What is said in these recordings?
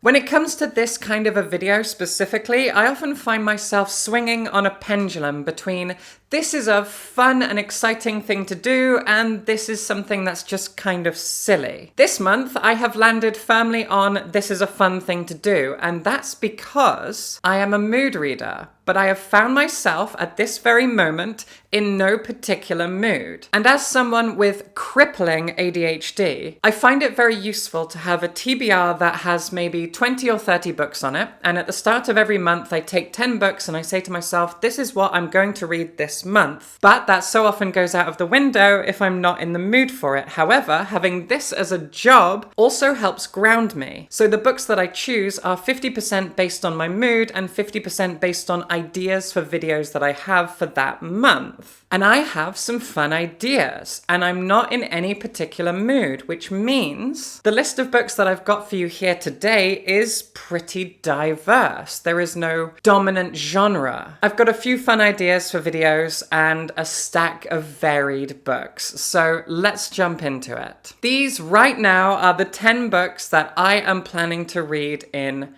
When it comes to this kind of a video specifically, I often find myself swinging on a pendulum between this is a fun and exciting thing to do, and this is something that's just kind of silly. This month, I have landed firmly on this is a fun thing to do, and that's because I am a mood reader. But I have found myself at this very moment in no particular mood. And as someone with crippling ADHD, I find it very useful to have a TBR that has maybe 20 or 30 books on it. And at the start of every month, I take 10 books and I say to myself, this is what I'm going to read this month. But that so often goes out of the window if I'm not in the mood for it. However, having this as a job also helps ground me. So the books that I choose are 50% based on my mood and 50% based on ideas for videos that I have for that month. And I have some fun ideas, and I'm not in any particular mood, which means the list of books that I've got for you here today is pretty diverse. There is no dominant genre. I've got a few fun ideas for videos and a stack of varied books. So let's jump into it. These right now are the 10 books that I am planning to read in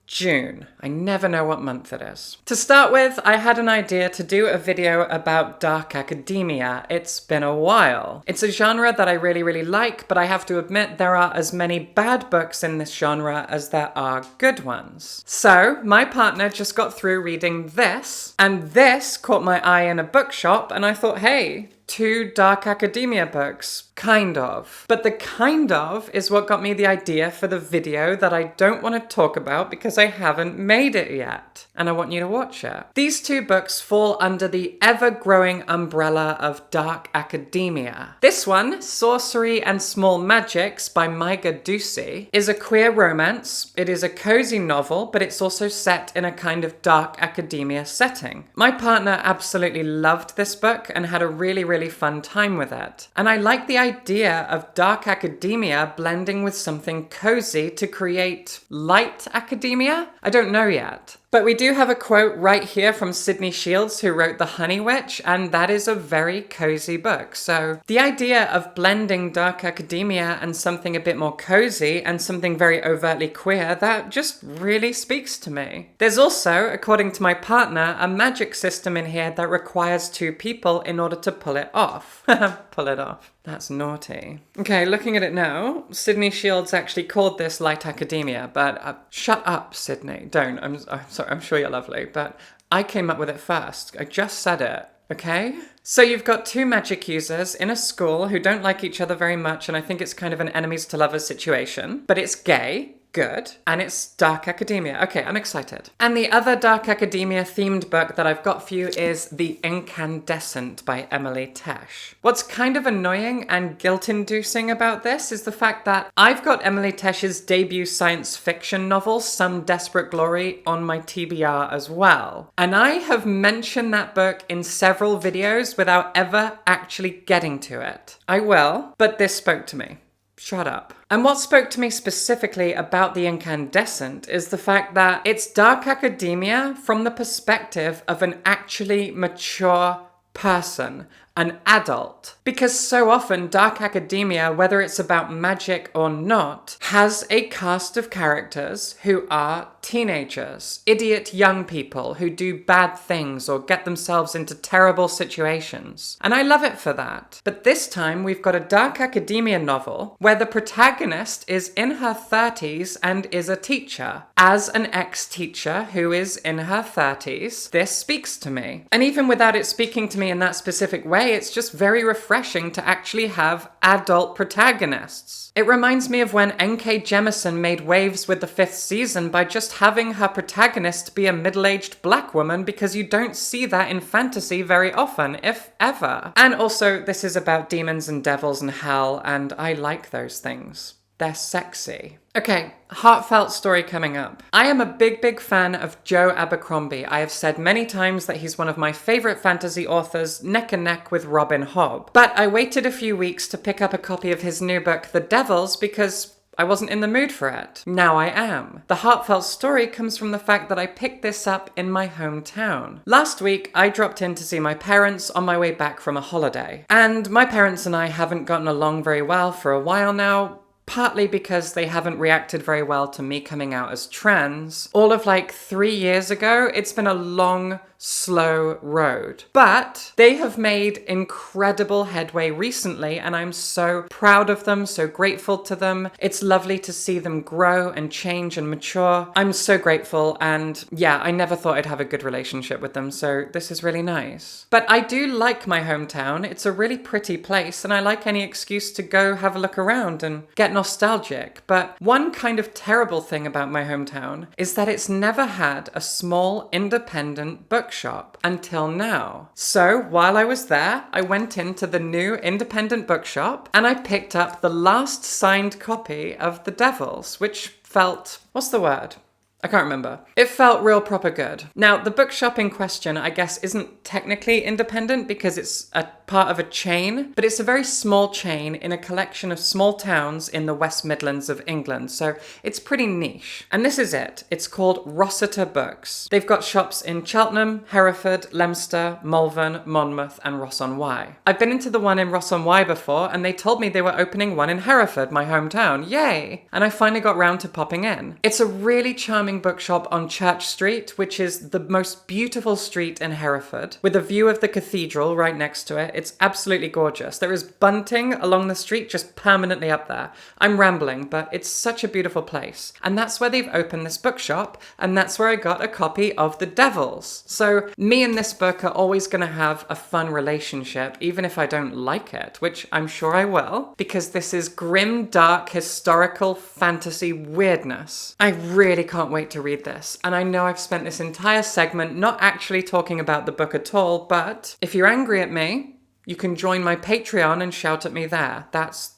June. I never know what month it is. To start with, I had an idea to do a video about dark academia. It's been a while. It's a genre that I really like, but I have to admit there are as many bad books in this genre as there are good ones. So, my partner just got through reading this, and this caught my eye in a bookshop, and I thought, hey, 2 dark academia books. Kind of. But the kind of is what got me the idea for the video that I don't want to talk about because I haven't made it yet. And I want you to watch it. These 2 books fall under the ever-growing umbrella of dark academia. This one, Sorcery and Small Magics by Maiga Ducey, is a queer romance. It is a cozy novel, but it's also set in a kind of dark academia setting. My partner absolutely loved this book and had a really fun time with it. And I like the idea of dark academia blending with something cozy to create light academia? I don't know yet. But we do have a quote right here from Sydney Shields, who wrote The Honey Witch, and that is a very cozy book. So the idea of blending dark academia and something a bit more cozy and something very overtly queer, that just really speaks to me. There's also, according to my partner, a magic system in here that requires 2 people in order to pull it off. Pull it off. That's naughty. Okay, looking at it now, Sydney Shields actually called this light academia, but shut up, Sydney. Don't. I'm sorry, I'm sure you're lovely, but I came up with it first. I just said it, okay? So you've got 2 magic users in a school who don't like each other very much, and I think it's kind of an enemies to lovers situation, but it's gay. Good. And it's dark academia. Okay, I'm excited. And the other dark academia themed book that I've got for you is The Incandescent by Emily Tesh. What's kind of annoying and guilt-inducing about this is the fact that I've got Emily Tesh's debut science fiction novel, Some Desperate Glory, on my TBR as well. And I have mentioned that book in several videos without ever actually getting to it. I will, but this spoke to me. Shut up. And what spoke to me specifically about The Incandescent is the fact that it's dark academia from the perspective of an actually mature person, an adult. Because so often dark academia, whether it's about magic or not, has a cast of characters who are teenagers, idiot young people who do bad things or get themselves into terrible situations. And I love it for that. But this time we've got a dark academia novel where the protagonist is in her 30s and is a teacher. As an ex-teacher who is in her 30s, this speaks to me. And even without it speaking to me in that specific way, it's just very refreshing to actually have adult protagonists. It reminds me of when N.K. Jemisin made waves with the 5th season by just having her protagonist be a middle-aged black woman, because you don't see that in fantasy very often, if ever. And also, this is about demons and devils and hell, and I like those things. They're sexy. Okay, heartfelt story coming up. I am a big fan of Joe Abercrombie. I have said many times that he's one of my favorite fantasy authors, neck and neck with Robin Hobb. But I waited a few weeks to pick up a copy of his new book, The Devils, because I wasn't in the mood for it. Now I am. The heartfelt story comes from the fact that I picked this up in my hometown. Last week, I dropped in to see my parents on my way back from a holiday. And my parents and I haven't gotten along very well for a while now. partly because they haven't reacted very well to me coming out as trans. All of like 3 years ago, it's been a long, slow road. But they have made incredible headway recently, and I'm so proud of them, so grateful to them. It's lovely to see them grow and change and mature. I'm so grateful, and yeah, I never thought I'd have a good relationship with them, so this is really nice. But I do like my hometown. It's a really pretty place, and I like any excuse to go have a look around and get nostalgic. But one kind of terrible thing about my hometown is that it's never had a small independent bookshop until now. So while I was there, I went into the new independent bookshop and I picked up the last signed copy of The Devils, which felt, what's the word? I can't remember. It felt real proper good. Now, the bookshop in question, I guess, isn't technically independent because it's a part of a chain, but it's a very small chain in a collection of small towns in the West Midlands of England, so it's pretty niche. And this is it. It's called Rossa Books. They've got shops in Cheltenham, Hereford, Leicester, Malvern, Monmouth, and Ross-on-Wye. I've been into the one in Ross-on-Wye before, and they told me they were opening one in Hereford, my hometown. Yay! And I finally got round to popping in. It's a really charming bookshop on Church Street, which is the most beautiful street in Hereford, with a view of the cathedral right next to it. It's absolutely gorgeous. There is bunting along the street just permanently up there. I'm rambling, but it's such a beautiful place. And that's where they've opened this bookshop, and that's where I got a copy of The Devils. So me and this book are always going to have a fun relationship, even if I don't like it, which I'm sure I will, because this is grim, dark, historical fantasy weirdness. I really can't wait to read this, and I know I've spent this entire segment not actually talking about the book at all, but if you're angry at me, you can join my Patreon and shout at me there. That's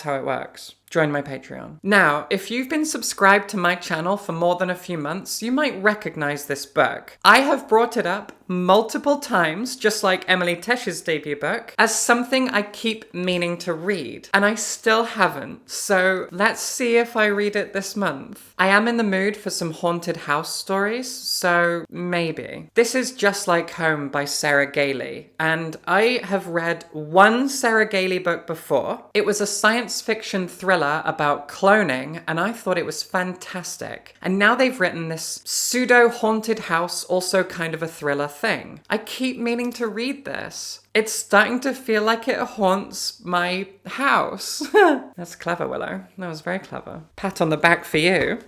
how it works. Join my Patreon. Now, if you've been subscribed to my channel for more than a few months, you might recognize this book. I have brought it up multiple times, just like Emily Tesch's debut book, as something I keep meaning to read, and I still haven't, so let's see if I read it this month. I am in the mood for some haunted house stories, so maybe. This is Just Like Home by Sarah Gaye, and I have read one Sarah Gaye book before. It was a science fiction thriller about cloning, and I thought it was fantastic. And now they've written this pseudo-haunted house, also kind of a thriller thing. I keep meaning to read this. It's starting to feel like it haunts my house. That's clever, Willow. That was very clever. Pat on the back for you.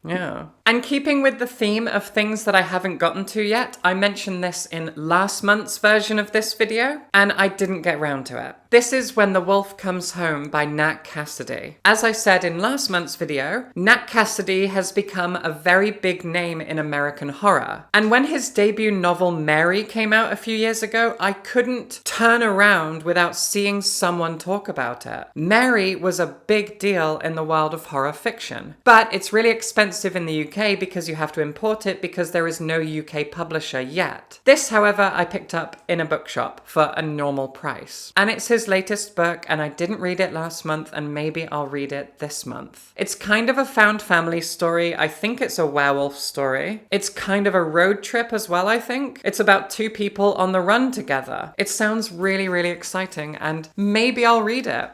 Yeah. And keeping with the theme of things that I haven't gotten to yet, I mentioned this in last month's version of this video, and I didn't get round to it. This is When the Wolf Comes Home by Nat Cassidy. As I said in last month's video, Nat Cassidy has become a very big name in American horror. And when his debut novel Mary came out a few years ago, I couldn't turn around without seeing someone talk about it. Mary was a big deal in the world of horror fiction, but it's really expensive in the UK because you have to import it because there is no UK publisher yet. This, however, I picked up in a bookshop for a normal price. And it's his latest book, and I didn't read it last month, and maybe I'll read it this month. It's kind of a found family story. I think it's a werewolf story. It's kind of a road trip as well, I think. It's about two people on the run together. It sounds really, really exciting, and maybe I'll read it.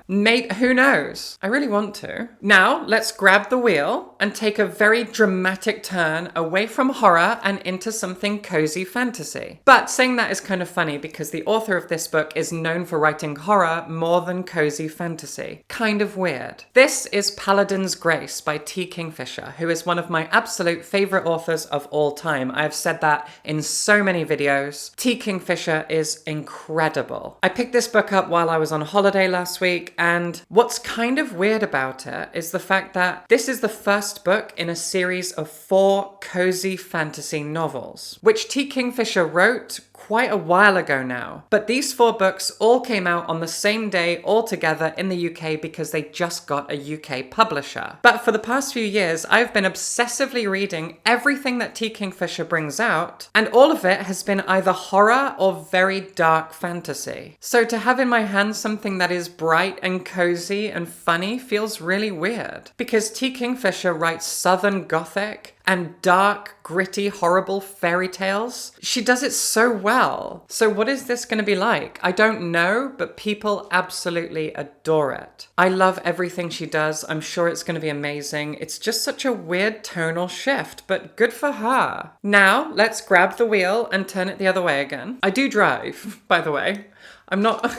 Who knows? I really want to. Now, let's grab the wheel and take a very dramatic turn away from horror and into something cozy fantasy. But saying that is kind of funny because the author of this book is known for writing horror more than cozy fantasy. Kind of weird. This is Paladins Grace by T. Kingfisher, who is one of my absolute favorite authors of all time. I have said that in so many videos. T. Kingfisher is incredible. I picked this book up while I was on holiday last week, and what's kind of weird about it is the fact that this is the first book in a series of 4 cozy fantasy novels, which T. Kingfisher wrote quite a while ago now. But these 4 books all came out on the same day all together in the UK because they just got a UK publisher. But for the past few years, I've been obsessively reading everything that T. Kingfisher brings out, and all of it has been either horror or very dark fantasy. So to have in my hands something that is bright and cozy and funny feels really weird, because T. Kingfisher writes Southern Gothic and dark, gritty, horrible fairy tales. She does it so well. So what is this going to be like? I don't know, but people absolutely adore it. I love everything she does. I'm sure it's going to be amazing. It's just such a weird tonal shift, but good for her. Now, let's grab the wheel and turn it the other way again. I do drive, by the way. I'm not...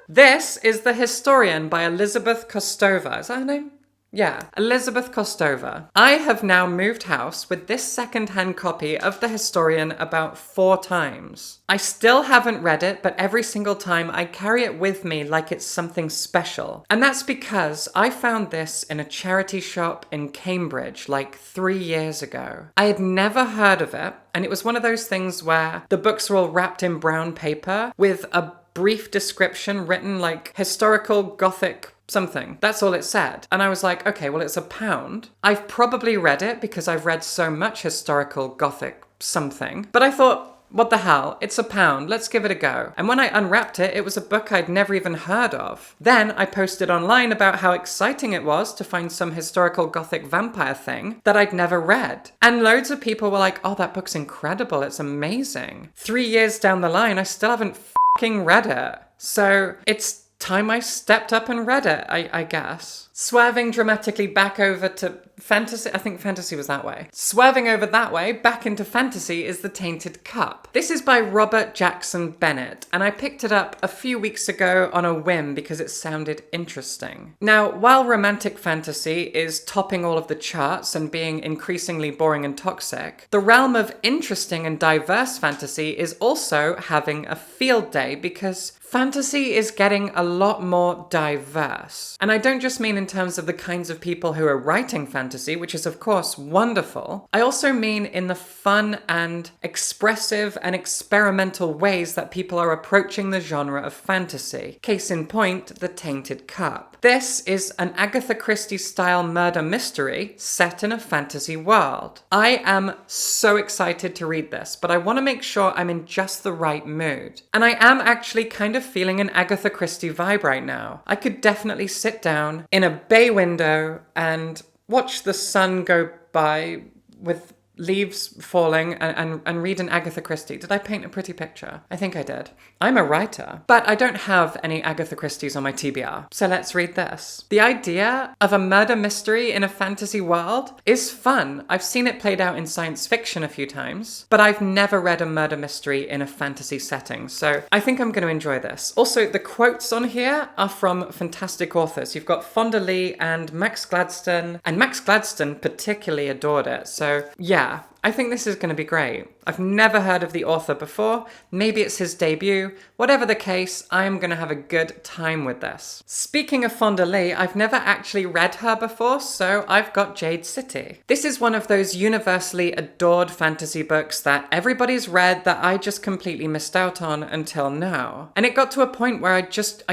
This is The Historian by Elizabeth Kostova. Is that her name? Yeah, Elizabeth Kostova. I have now moved house with this second-hand copy of The Historian about 4 times. I still haven't read it, but every single time I carry it with me like it's something special. And that's because I found this in a charity shop in Cambridge like 3 years ago. I had never heard of it, and it was one of those things where the books were all wrapped in brown paper with a brief description written like historical Gothic something. That's all it said. And I was like, okay, well, it's £1. I've probably read it because I've read so much historical Gothic something. But I thought, what the hell? It's £1. Let's give it a go. And when I unwrapped it, it was a book I'd never even heard of. Then I posted online about how exciting it was to find some historical Gothic vampire thing that I'd never read. And loads of people were like, oh, that book's incredible. It's amazing. 3 years down the line, I still haven't read it. So it's time I stepped up and read it, I guess. Swerving dramatically back over to fantasy, I think fantasy was that way. Swerving over that way, back into fantasy is The Tainted Cup. This is by Robert Jackson Bennett, and I picked it up a few weeks ago on a whim because it sounded interesting. Now, while romantic fantasy is topping all of the charts and being increasingly boring and toxic, the realm of interesting and diverse fantasy is also having a field day because fantasy is getting a lot more diverse. And I don't just mean in terms of the kinds of people who are writing fantasy, which is of course wonderful. I also mean in the fun and expressive and experimental ways that people are approaching the genre of fantasy. Case in point, The Tainted Cup. This is an Agatha Christie style murder mystery set in a fantasy world. I am so excited to read this, but I want to make sure I'm in just the right mood. And I am actually kind of feeling an Agatha Christie vibe right now. I could definitely sit down in a bay window and watch the sun go by with leaves falling and read an Agatha Christie. Did I paint a pretty picture? I think I did. I'm a writer, but I don't have any Agatha Christie's on my TBR. So let's read this. The idea of a murder mystery in a fantasy world is fun. I've seen it played out in science fiction a few times, but I've never read a murder mystery in a fantasy setting. So I think I'm going to enjoy this. Also, the quotes on here are from fantastic authors. You've got Fonda Lee and Max Gladstone, and Max Gladstone particularly adored it. So yeah, I think this is going to be great. I've never heard of the author before. Maybe it's his debut. Whatever the case, I am going to have a good time with this. Speaking of Fonda Lee, I've never actually read her before, so I've got Jade City. This is one of those universally adored fantasy books that everybody's read that I just completely missed out on until now. And it got to a point where I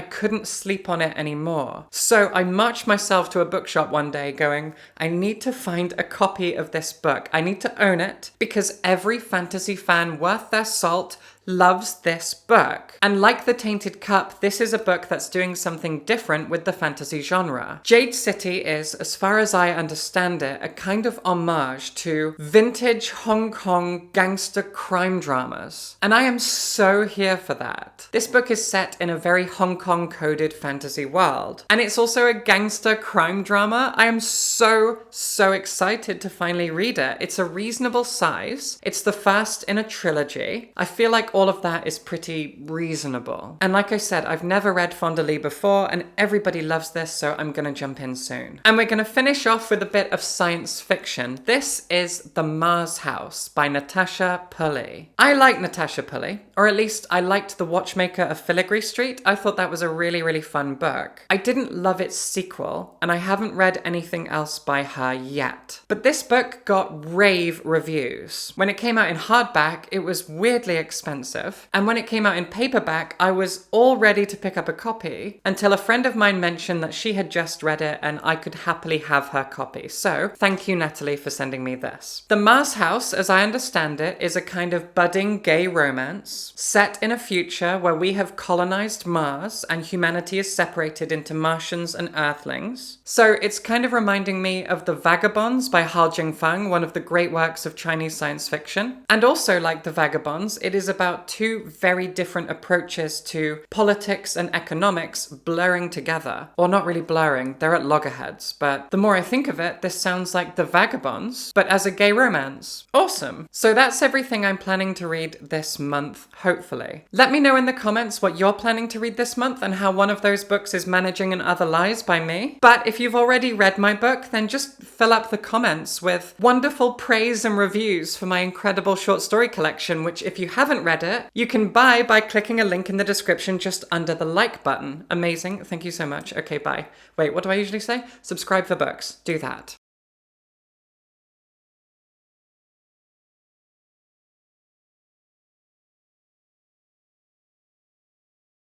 couldn't sleep on it anymore. So I marched myself to a bookshop one day going, I need to find a copy of this book. I need to own it because every fantasy fan worth their salt loves this book. And like The Tainted Cup, this is a book that's doing something different with the fantasy genre. Jade City is, as far as I understand it, a kind of homage to vintage Hong Kong gangster crime dramas. And I am so here for that. This book is set in a very Hong Kong coded fantasy world. And it's also a gangster crime drama. I am so excited to finally read it. It's a reasonable size. It's the first in a trilogy. I feel like all of that is pretty reasonable. And like I said, I've never read Fonda Lee before, and everybody loves this, so I'm gonna jump in soon. And we're gonna finish off with a bit of science fiction. This is The Mars House by Natasha Pulley. I like Natasha Pulley, or at least I liked The Watchmaker of Filigree Street. I thought that was a really fun book. I didn't love its sequel, and I haven't read anything else by her yet. But this book got rave reviews. When it came out in hardback, it was weirdly expensive. expensive. And when it came out in paperback, I was all ready to pick up a copy until a friend of mine mentioned that she had just read it and I could happily have her copy. So thank you, Natalie, for sending me this. The Mars House, as I understand it, is a kind of budding gay romance set in a future where we have colonized Mars and humanity is separated into Martians and Earthlings. So it's kind of reminding me of The Vagabonds by Hao Jingfang, one of the great works of Chinese science fiction. And also, like The Vagabonds, it is about two very different approaches to politics and economics blurring together. Or not really blurring, they're at loggerheads. But the more I think of it, this sounds like The Vagabonds, but as a gay romance. Awesome. So that's everything I'm planning to read this month, hopefully. Let me know in the comments what you're planning to read this month and how one of those books is Managing and Other Lies by me. But if you've already read my book, then just fill up the comments with wonderful praise and reviews for my incredible short story collection, which if you haven't read it, you can buy by clicking a link in the description just under the like button. Amazing. Thank you so much. Okay, bye. Wait, what do I usually say? Subscribe for books. Do that.